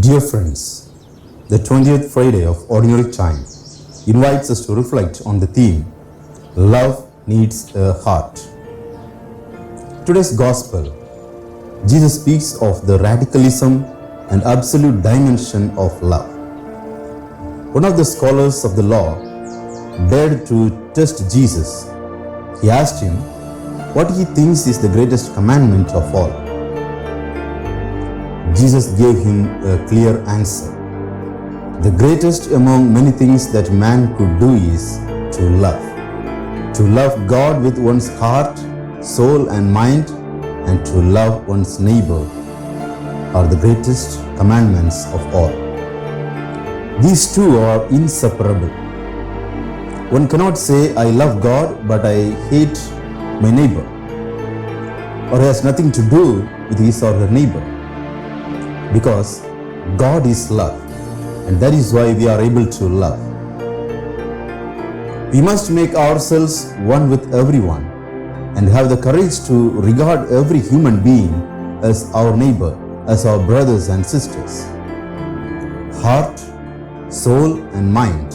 Dear friends, the 20th Friday of Ordinary Time invites us to reflect on the theme, Love Needs a Heart. Today's Gospel, Jesus speaks of the radicalism and absolute dimension of love. One of the scholars of the law dared to test Jesus. He asked him what he thinks is the greatest commandment of all. Jesus gave him a clear answer. The greatest among many things that man could do is to love. To love God with one's heart, soul and mind, and to love one's neighbor are the greatest commandments of all. These two are inseparable. One cannot say, I love God, but I hate my neighbor, or has nothing to do with his or her neighbor. Because God is love, and that is why we are able to love. We must make ourselves one with everyone and have the courage to regard every human being as our neighbor, as our brothers and sisters. Heart, soul, and mind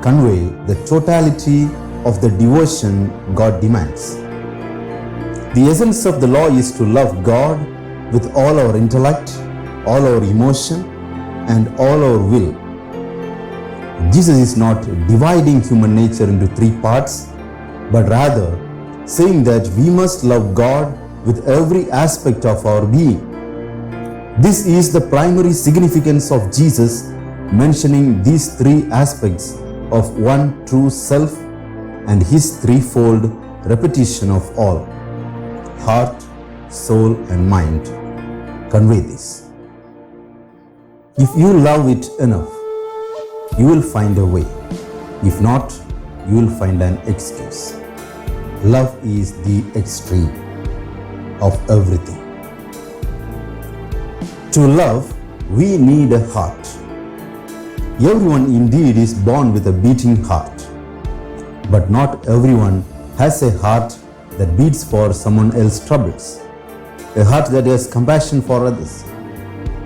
convey the totality of the devotion God demands. The essence of the law is to love God with all our intellect, all our emotion, and all our will. Jesus is not dividing human nature into three parts, but rather saying that we must love God with every aspect of our being. This is the primary significance of Jesus mentioning these three aspects of one true self and his threefold repetition of all. Heart, soul, and mind convey this. If you love it enough, you will find a way. If not, you will find an excuse. Love is the extreme of everything. To love, we need a heart. Everyone indeed is born with a beating heart, but not everyone has a heart that beats for someone else's troubles, a heart that has compassion for others,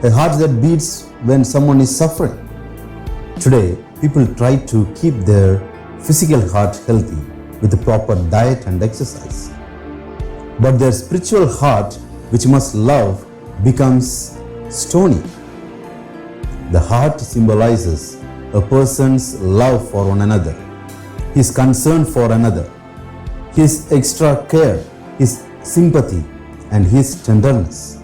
a heart that beats when someone is suffering. Today, people try to keep their physical heart healthy with the proper diet and exercise. But their spiritual heart, which must love, becomes stony. The heart symbolizes a person's love for one another, his concern for another, his extra care, his sympathy, and his tenderness.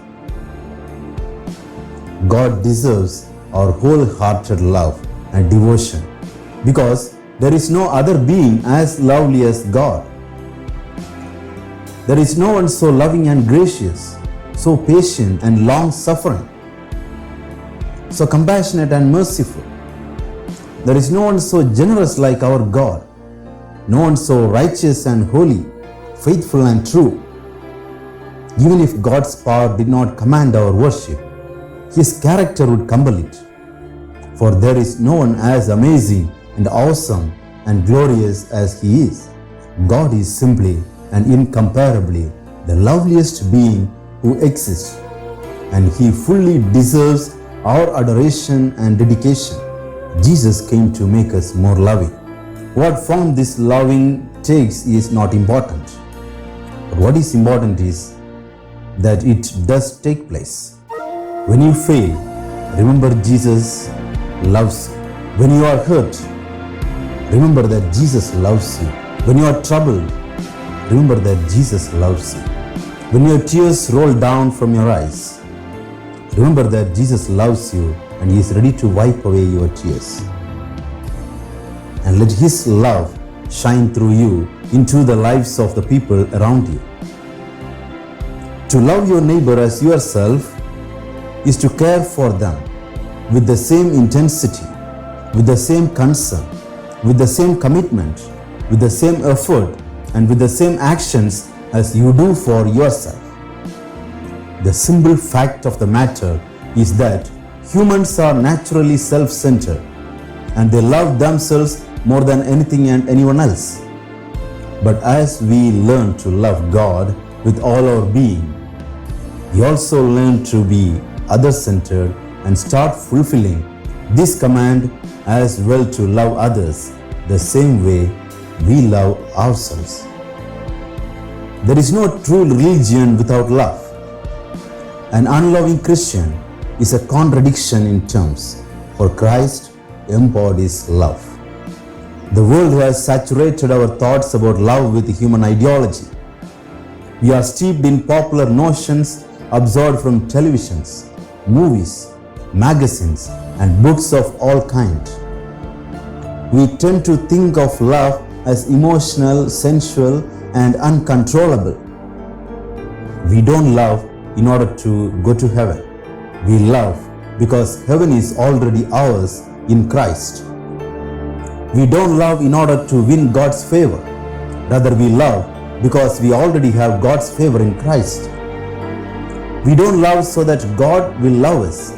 God deserves our wholehearted love and devotion because there is no other being as lovely as God. There is no one so loving and gracious, so patient and long-suffering, so compassionate and merciful. There is no one so generous like our God, no one so righteous and holy, faithful and true. Even if God's power did not command our worship, his character would compel it. For there is no one as amazing and awesome and glorious as he is. God is simply and incomparably the loveliest being who exists, and he fully deserves our adoration and dedication. Jesus came to make us more loving. What form this loving takes is not important, but what is important is that it does take place. When you fail, remember Jesus loves you. When you are hurt, remember that Jesus loves you. When you are troubled, remember that Jesus loves you. When your tears roll down from your eyes, remember that Jesus loves you and he is ready to wipe away your tears. And let his love shine through you into the lives of the people around you. To love your neighbor as yourself is to care for them with the same intensity, with the same concern, with the same commitment, with the same effort, and with the same actions as you do for yourself. The simple fact of the matter is that humans are naturally self-centered and they love themselves more than anything and anyone else. But as we learn to love God with all our being, we also learn to be other-centered and start fulfilling this command as well, to love others the same way we love ourselves. There is no true religion without love. An unloving Christian is a contradiction in terms, for Christ embodies love. The world has saturated our thoughts about love with human ideology. We are steeped in popular notions absorbed from televisions, movies, magazines, and books of all kinds. We tend to think of love as emotional, sensual, and uncontrollable. We don't love in order to go to heaven. We love because heaven is already ours in Christ. We don't love in order to win God's favor. Rather, we love because we already have God's favor in Christ. We don't love so that God will love us.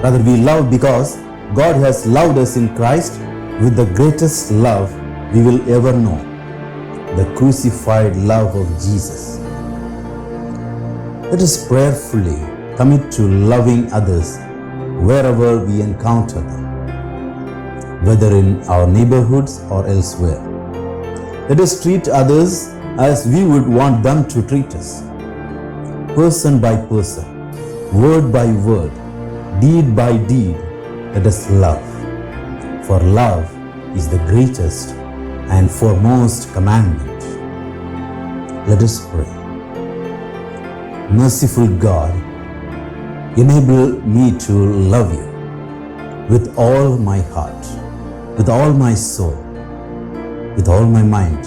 Rather, we love because God has loved us in Christ with the greatest love we will ever know, the crucified love of Jesus. Let us prayerfully commit to loving others wherever we encounter them, whether in our neighborhoods or elsewhere. Let us treat others as we would want them to treat us, person by person, word by word, deed by deed. Let us love, for love is the greatest and foremost commandment. Let us pray. Merciful God, enable me to love you with all my heart, with all my soul, with all my mind.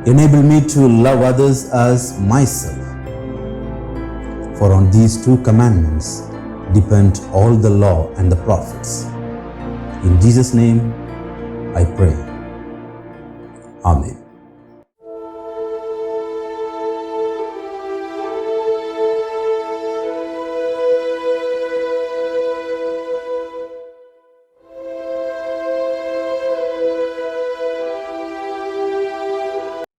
Enable me to love others as myself. For on these two commandments depend all the law and the prophets. In Jesus' name I pray. Amen.